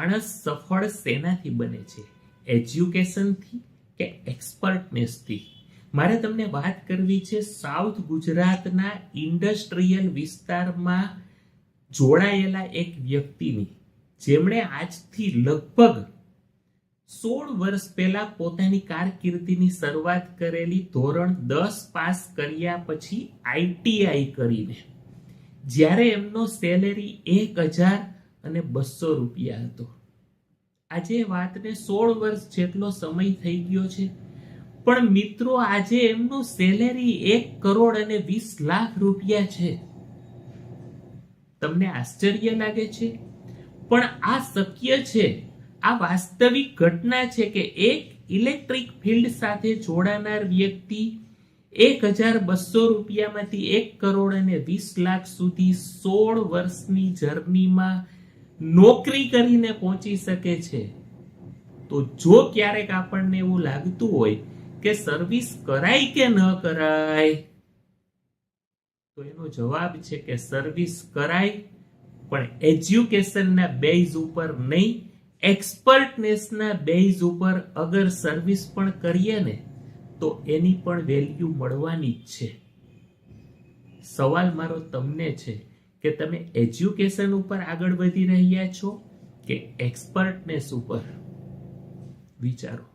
માણસ સફળ શેનાથી બને છે? એજ્યુકેશનથી કે એક્સપર્ટનેસથી? મારે તમને વાત કરવી છે સાઉથ ગુજરાતના ઇન્ડસ્ટ્રીયલ વિસ્તારમાં જોડાયેલા એક વ્યક્તિની, જેમણે આજથી લગભગ 16 વર્ષ પહેલા પોતાની કારકિર્દીની શરૂઆત કરેલી ધોરણ 10 પાસ કર્યા પછી ITI કરીને, જ્યારે એમનો સેલેરી 1200 રૂપિયા હતો. આજે વાતને 16 વર્ષ જેટલો સમય થઈ ગયો છે, પણ મિત્રો આજે એમનું સેલેરી 1,20,00,000 રૂપિયા છે. તમને આશ્ચર્ય લાગે છે? પણ આ શક્ય છે. આ વાસ્તવિક ઘટના છે કે એક ઇલેક્ટ્રિક ફિલ્ડ સાથે જોડાનાર વ્યક્તિ 1,200 રૂપિયામાંથી 1,20,00,000 સુધી 16 વર્ષની જર્નીમાં નોકરી કરીને પહોંચી શકે છે. તો જો ક્યારેક આપણને એવું લાગતું હોય કે સર્વિસ કરાય કે ન કરાય, તો એનો જવાબ છે કે સર્વિસ કરાય, પણ એજ્યુકેશનના બેઝ ઉપર નહીં, એક્સપર્ટનેસના બેઝ ઉપર અગર સર્વિસ પણ કરીએ ને તો એની પણ વેલ્યુ મળવાની જ છે. સવાલ મારો તમને છે કે તમે એજ્યુકેશન ઉપર આગળ વધી રહ્યા છો કે એક્સપર્ટનેસ ઉપર? વિચારો.